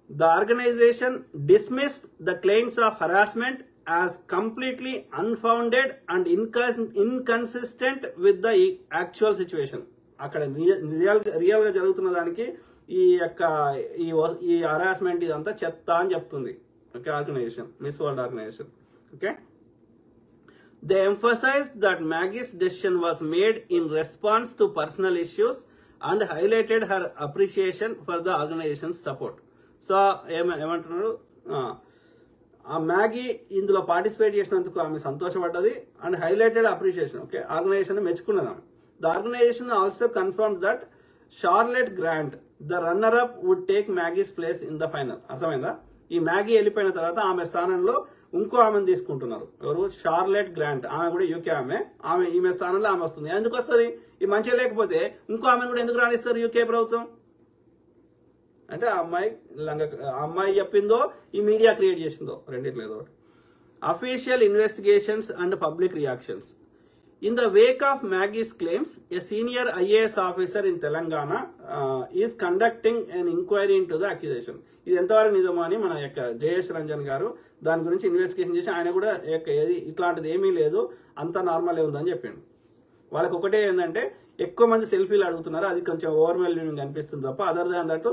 The organization dismissed the claims of harassment as completely unfounded and inconsistent with the actual situation. అక్కడ రియల్గా జరుగుతున్న దానికి ఈ harassment ఇదంతా చెత్త అని చెప్తుంది. Okay, organisation, Miss World organisation. Okay, they emphasized that Maggie's decision was made in response to personal issues and highlighted her appreciation for the organization's support. So ఏమంటున్నాడు, ఆ మ్యాగీ ఇందులో పార్టిసిపేట్ చేసినందుకు ఆమె సంతోషపడ్డది and highlighted appreciation. Okay, organisation మెచ్చుకున్నది ఆమె. The organisation also confirm that Charlotte Grant, the runner up would take Maggie's place in the final. అర్థమైందా? ఈ మ్యాగీ వెళ్ళిపోయిన తర్వాత ఆమె స్థానంలో ఇంకో ఆమెను తీసుకుంటున్నారు. ఎవరు? Charlotte grant. ఆమె కూడా యూకే ఆమె ఈమె స్థానంలో ఆమె వస్తుంది. ఎందుకు వస్తుంది? ఈ మంచిగా లేకపోతే ఇంకో ఆమెను కూడా ఎందుకు రాణిస్తారు యూకే ప్రభుత్వం? అంటే అమ్మాయి చెప్పిందో ఈ మీడియా క్రియేట్ చేసిందో, రెండిట్లేదో. Official investigations and public reactions. In the wake of Maggie's claims, a senior IAS officer in Telangana is conducting an inquiry into the accusation. ఇది ఎంతవరకు నిజమో అని మన యొక్క జయేష్ రంజన్ గారు దాని గురించి ఇన్వెస్టిగేషన్ చేసి ఆయన కూడా ఇట్లాంటిది ఏమీ లేదు, అంతా నార్మల్ ఉందని చెప్పిండు. వాళ్ళకి ఒకటే ఏంటంటే ఎక్కువ మంది సెల్ఫీలు అడుగుతున్నారు, అది కొంచెం ఓవర్వెల్మింగ్ అనిపిస్తుంది తప్ప అదర్ దాన్ దట్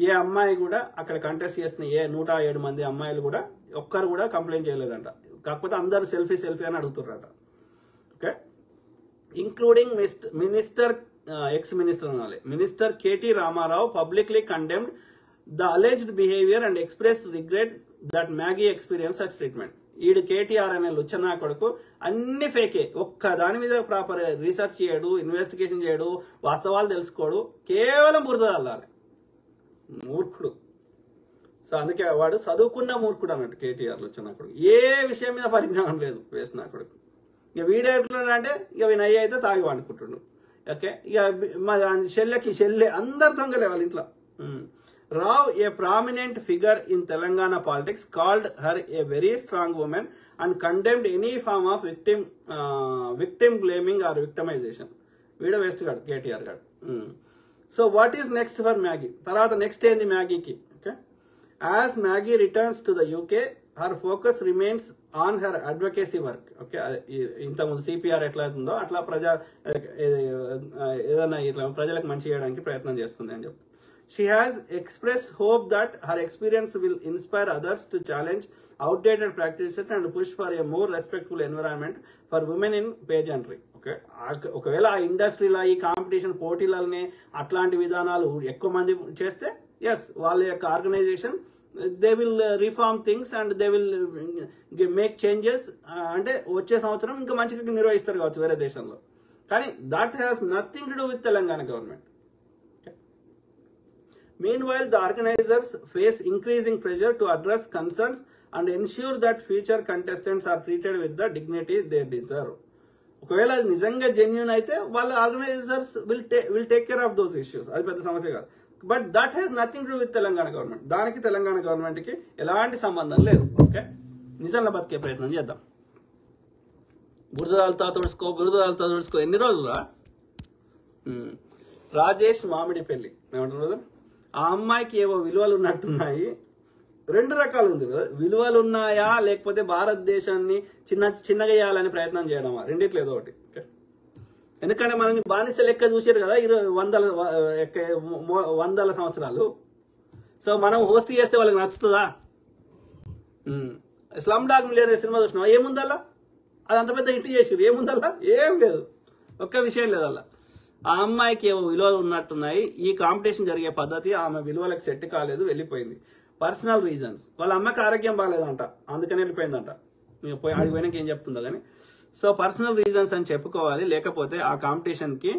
ఏ అమ్మాయి కూడా అక్కడ కంటెస్ట్ చేస్తున్న 107 మంది అమ్మాయిలు కూడా ఒక్కరు కూడా కంప్లైంట్ చేయలేదంట. కాకపోతే అందరూ సెల్ఫీ అని అడుగుతున్నారట. Okay, including Minister K.T. Ramarao publicly condemned the alleged behavior and expressed regret that Maggie experienced such treatment. ఈడు కేటీఆర్ అనే లుచ్చనా కొడుకు అన్ని ఫేకే, ఒక్క దాని మీద ప్రాపర్ రీసెర్చ్ చేయడు, ఇన్వెస్టిగేషన్ చేయడు, వాస్తవాలు తెలుసుకోడు, కేవలం బురద అల్లాలి, మూర్ఖుడు. సో అందుకే వాడు చదువుకున్న మూర్ఖుడు అన్నట్టు కేటీఆర్ లుచ్చనా కొడుకు. ఏ విషయం మీద పరిజ్ఞానం లేదు వేసిన కొడుకు. ఇక వీడియో ఎట్లున్నాడంటే ఇక వినయ్య అయితే తాగి వండుకుంటుండు. ఓకే, ఇక మరి చెల్లె అందరు దొంగలే వాళ్ళ ఇంట్లో. Rao, a prominent figure in Telangana politics, called her a very strong woman and condemned any form of victim blaming or victimisation. Video waste గాడు కేటీఆర్ గాడు. So what is next for Maggie? తర్వాత నెక్స్ట్ ఏంది మ్యాగీకి? Okay, as Maggie returns to the UK, her focus remains on her advocacy work. Okay, ఇంతకుముందు CPR ఎట్లా అవుతుందో అట్లా ఏదైనా ఇట్లా ప్రజలకు మంచి చేయడానికి ప్రయత్నం చేస్తుంది అని చెప్తారు. She has expressed hope that her experience will inspire others to challenge outdated practices and push for a more respectful environment for women in pageantry. Okay, ఒకవేళ ఆ ఇండస్ట్రీలో ఈ కాంపిటీషన్ పోటీలనే అట్లాంటి విధానాలు ఎక్కువ మంది చేస్తే ఎస్ వాళ్ళ యొక్క organisation they will reform things and they will make changes. అంటే వచ్చే సంవత్సరం ఇంకా మంచిగా నిర్వహిస్తారు కావచ్చు వేరే దేశంలో. కానీ that has nothing to do with Telangana government. Meanwhile, the organizers face increasing pressure to address concerns and ensure that future contestants are treated with the dignity they deserve. ఒకవేళ అది నిజంగా జెన్యూన్ అయితే వాళ్ళ organisers will take care of those issues. అది పెద్ద సమస్య కాదు. But that has nothing to do with Telangana government. దానికి తెలంగాణ గవర్నమెంట్కి ఎలాంటి సంబంధం లేదు. ఓకే, నిజంగా బతికే ప్రయత్నం చేద్దాం. బురదలతో తుడుచుకో ఎన్ని రోజులా? రాజేష్ మామిడి పెళ్లి ఏమంటున్నారు? ఆ అమ్మాయికి ఏవో విలువలు ఉన్నట్టున్నాయి. రెండు రకాలు ఉంది కదా, విలువలు ఉన్నాయా లేకపోతే భారతదేశాన్ని చిన్నగా చేయాలని ప్రయత్నం చేయడమా, రెండిట్లేదు ఒకటి. ఎందుకంటే మనల్ని బానిస లెక్క చూసారు కదా వందల సంవత్సరాలు. సో మనం హోస్ట్ చేస్తే వాళ్ళకి నచ్చుతుందా? స్లమ్ డాగ్ మిలియనీర్ సినిమా చూసినావా? ఏముందల్లా? అది అంత పెద్ద హిట్ చేసిరు, ఏముందల్లా? ఏం లేదు, ఒక్క విషయం లేదు అలా. ఆ అమ్మాయికి ఏవో విలువలు ఉన్నట్టున్నాయి. ఈ కాంపిటీషన్ జరిగే పద్ధతి ఆమె విలువలకు సెట్ కాలేదు, వెళ్ళిపోయింది. పర్సనల్ రీజన్స్, వాళ్ళ అమ్మకి ఆరోగ్యం బాగాలేదంట, అందుకని వెళ్ళిపోయిందంట. పోయి ఆడిపోయినాక ఏం చెప్తుందో కానీ. సో పర్సనల్ రీజన్స్ అని చెప్పుకోవాలి, లేకపోతే ఆ కాంపిటీషన్కి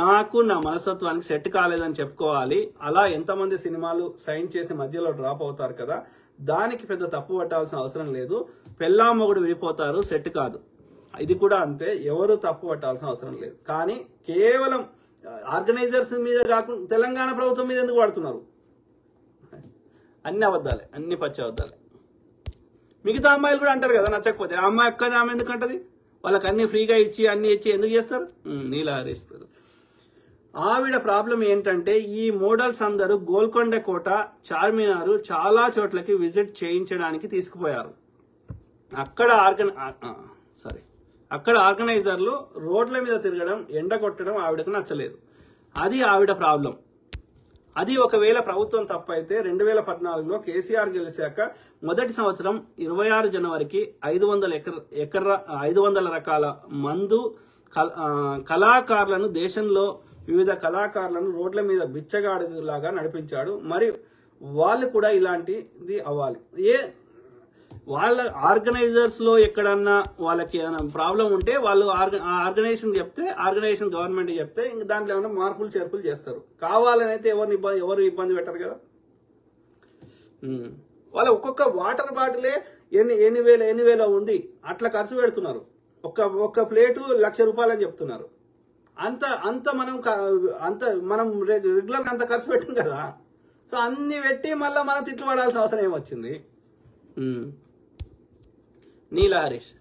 నాకు నా మనస్తత్వానికి సెట్ కాలేదని చెప్పుకోవాలి. అలా ఎంతమంది సినిమాలు సైన్ చేసి మధ్యలో డ్రాప్ అవుతారు కదా, దానికి పెద్ద తప్పు పట్టాల్సిన అవసరం లేదు. పెళ్ళామొగుడు విడిపోతారు, సెట్ కాదు. ఇది కూడా అంతే, ఎవరు తప్పు పట్టాల్సిన అవసరం లేదు. కానీ కేవలం ఆర్గనైజర్స్ మీద కాకుండా తెలంగాణ ప్రభుత్వం మీద ఎందుకు పడుతున్నారు? అన్ని అబద్ధాలే, అన్ని పచ్చి అబద్ధాలే. మిగతా అమ్మాయిలు కూడా అంటారు కదా నచ్చకపోతే. ఆ అమ్మాయి ఒక్కది ఆమె ఎందుకు అంటది? వాళ్ళకి అన్ని ఫ్రీగా ఇచ్చి అన్ని ఇచ్చి ఎందుకు చేస్తారు? నీలా హరీష్ ఆవిడ ప్రాబ్లం ఏంటంటే ఈ మోడల్స్ అందరూ గోల్కొండ కోట, చార్మినార్ చాలా చోట్లకి విజిట్ చేయించడానికి తీసుకుపోయారు. అక్కడ ఆర్గనైజర్లు రోడ్ల మీద తిరగడం, ఎండ కొట్టడం ఆవిడకు నచ్చలేదు. అది ఆవిడ ప్రాబ్లం. అది ఒకవేళ ప్రభుత్వం తప్పైతే 2014లో కేసీఆర్ గెలిచాక మొదటి సంవత్సరం 26 జనవరికి 500 రకాల మందు కళాకారులను, దేశంలో వివిధ కళాకారులను రోడ్ల మీద బిచ్చగాడులాగా నడిపించాడు. మరి వాళ్ళు కూడా ఇలాంటిది అవ్వాలి. వాళ్ళ ఆర్గనైజర్స్ లో ఎక్కడన్నా వాళ్ళకి ప్రాబ్లం ఉంటే వాళ్ళు ఆర్గనైజేషన్ చెప్తే, ఆర్గనైజేషన్ గవర్నమెంట్ చెప్తే ఇంక దాంట్లో ఏమైనా మార్పులు చేర్పులు చేస్తారు. కావాలని అయితే ఎవరు ఇబ్బంది పెట్టరు కదా. వాళ్ళ ఒక్కొక్క వాటర్ బాటిలే ఎన్ని వేల ఉంది, అట్లా ఖర్చు పెడుతున్నారు. ఒక్క ప్లేటు ₹1,00,000 అని చెప్తున్నారు. అంత మనం రెగ్యులర్గా అంత ఖర్చు పెట్టాం కదా. సో అన్ని పెట్టి మళ్ళీ మనం తిట్లు పడాల్సిన అవసరం ఏమొచ్చింది. నీల హరీష్,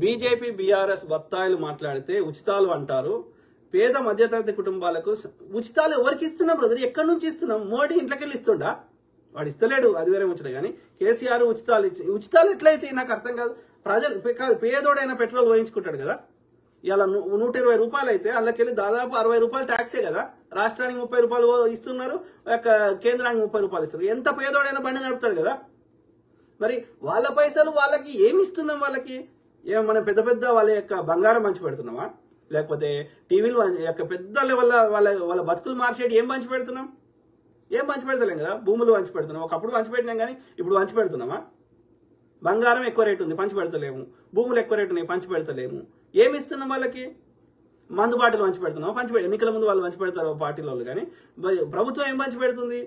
బీజేపీ బీఆర్ఎస్ బత్తాయిలు మాట్లాడితే ఉచితాలు అంటారు. పేద మధ్యతరగతి కుటుంబాలకు ఉచితాలు ఎవరికి ఇస్తున్నాం బ్రదర్? ఎక్కడి నుంచి ఇస్తున్నాం? మోడీ ఇంట్లోకి వెళ్ళి ఇస్తుండా? వాడు ఇస్తలేడు, అది వేరే ముచ్చట. కానీ కేసీఆర్ ఉచితాలు ఎట్లయితే నాకు అర్థం కాదు. పేదోడైనా పెట్రోల్ వేయించుకుంటాడు కదా. ఇలా ₹120 అయితే అందులోకెళ్ళి దాదాపు ₹60 ట్యాక్సే కదా. రాష్ట్రానికి ₹30 ఇస్తున్నారు, కేంద్రానికి ₹30 ఇస్తారు. ఎంత పేదోడైనా బండి నడుపుతాడు కదా. మరి వాళ్ళ పైసలు వాళ్ళకి ఏమి ఇస్తున్నాం? వాళ్ళకి మనం పెద్ద వాళ్ళ యొక్క బంగారం పంచి పెడుతున్నామా? లేకపోతే టీవీలు యొక్క పెద్ద లెవెల్ వాళ్ళ బతుకులు మార్చేటి ఏం పంచి పెడుతున్నాం? ఏం పంచి పెడతలేం కదా. భూములు పంచి పెడుతున్నాం. ఒకప్పుడు పంచి పెట్టినాం కానీ ఇప్పుడు పంచి పెడుతున్నామా? బంగారం ఎక్కువ రేటు ఉంది, పంచి పెడతలేము. భూములు ఎక్కువ రేటు ఉన్నాయి, పంచి పెడతలేము. ఏమి ఇస్తున్నాం వాళ్ళకి? మందు బాటలు పంచి పెడుతున్నాం. ఎన్నికల ముందు వాళ్ళు పంచి పెడతారు పార్టీల వాళ్ళు. కానీ ప్రభుత్వం ఏం పంచి పెడుతుంది?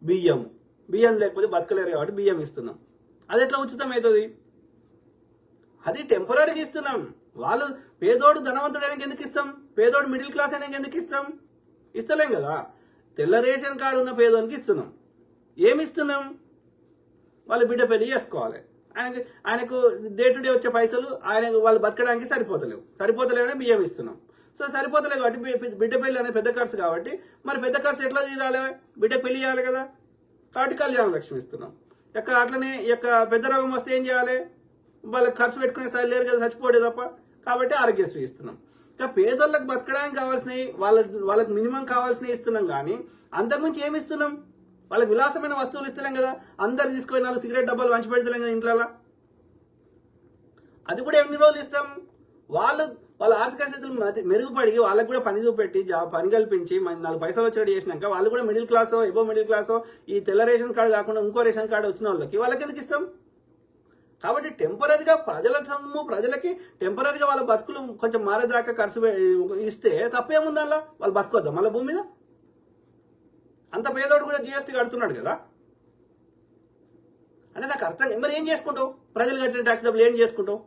బియ్యం లేకపోతే బతకలేరు కాబట్టి బియ్యం ఇస్తున్నాం. అది ఎట్లా ఉచితం అవుతుంది? అది టెంపరీగా ఇస్తున్నాం. వాళ్ళు పేదోడు ధనవంతుడానికి ఎందుకు ఇస్తాం? పేదోడు మిడిల్ క్లాస్ అయినాక ఎందుకు ఇస్తాం? ఇస్తలేం కదా. తెల్ల రేషన్ కార్డు ఉన్న పేదోనికి ఇస్తున్నాం. ఏమి ఇస్తున్నాం? వాళ్ళు బిడ్డ పెళ్లి చేసుకోవాలి. ఆయనకు డే టు డే వచ్చే పైసలు వాళ్ళు బతకడానికి సరిపోతలేవనే బియ్యం ఇస్తున్నాం. సో సరిపోతలే కాబట్టి బిడ్డ పెళ్లి అనేది పెద్ద ఖర్చు కాబట్టి మరి పెద్ద ఖర్చు ఎట్లా తీరాలి? బిడ్డ పెళ్లి చేయాలి కదా. కాబట్టి కళ్యాణ లక్ష్మి ఇస్తున్నాం. అట్లనే పెద్ద రోగం వస్తే ఏం చేయాలి? వాళ్ళకి ఖర్చు పెట్టుకునే స్థాయి లేరు కదా, చచ్చిపోతే తప్ప. కాబట్టి ఆరోగ్యశ్రీ ఇస్తున్నాం. ఇంకా పేదోళ్ళకి బతకడానికి కావాల్సినవి వాళ్ళకి మినిమం కావాల్సినవి ఇస్తున్నాం. కానీ అంతకుమించి ఏమి ఇస్తున్నాం? వాళ్ళకి విలాసమైన వస్తువులు ఇస్తలేం కదా. అందరు తీసుకొని 4 సిగరెట్ డబ్బాలు పంచి పెడతలేం కదా ఇంట్లో. అది కూడా ఎన్ని రోజులు ఇస్తాం? వాళ్ళ ఆర్థిక స్థితులు మెరుగుపడి వాళ్ళకి కూడా పని చూపెట్టి పని కల్పించి 4 పైసలు వచ్చేటట్టు చేసినాక వాళ్ళు కూడా మిడిల్ క్లాసో ఎబో మిడిల్ క్లాసో ఈ తెల్ల రేషన్ కార్డు కాకుండా ఇంకో రేషన్ కార్డు వచ్చిన వాళ్ళకి ఎందుకు ఇస్తాం? కాబట్టి టెంపరీగా ప్రజలకి టెంపరీగా వాళ్ళ బతుకులు కొంచెం మారేదాకా ఖర్చు ఇస్తే తప్పేముంది? అలా వాళ్ళు బతుకొద్దాం మళ్ళీ భూమి మీద. అంత పేదోడు కూడా GST కడుతున్నాడు కదా. అంటే నాకు అర్థం. మరి ఏం చేసుకుంటావు? ప్రజలు కట్టిన ట్యాక్స్ డబ్బులు ఏం చేసుకుంటావు?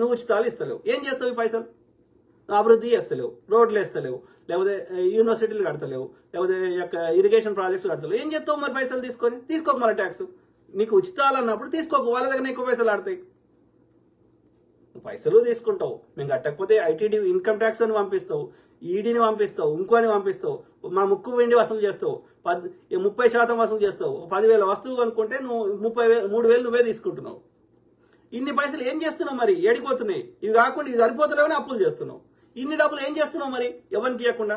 నువ్వు ఉచితాలు ఇస్తలేవు, ఏం చేస్తావు? ఈ పైసలు అభివృద్ధి చేస్తలేవు, రోడ్లు వేస్తలేవు, లేకపోతే యూనివర్సిటీలు కడతలేవు, లేకపోతే ఇరిగేషన్ ప్రాజెక్ట్స్ కడతలేవు. ఏం చేస్తావు మరి? పైసలు తీసుకోక మన ట్యాక్స్. నీకు ఉచితాలు అన్నప్పుడు తీసుకోకు, వాళ్ళ దగ్గర ఎక్కువ పైసలు ఆడతాయి. పైసలు తీసుకుంటావు, మేము కట్టకపోతే ఐటీడీ ఇన్కమ్ ట్యాక్స్ అని పంపిస్తావు, ఈడీని పంపిస్తావు, ఇంకోని పంపిస్తావు, మా ముక్కు వెండి వసూలు చేస్తావు, 30% వసూలు చేస్తావు. 10,000 వస్తువు అనుకుంటే నువ్వు 3,000 నువ్వే తీసుకుంటున్నావు. ఇన్ని పైసలు ఏం చేస్తున్నావు? మరి ఏడిపోతున్నాయి. ఇవి కాకుండా ఇవి సరిపోతలేవని అప్పులు చేస్తున్నావు. ఇన్ని డబ్బులు ఏం చేస్తున్నావు మరి ఎవరికి ఇవ్వకుండా?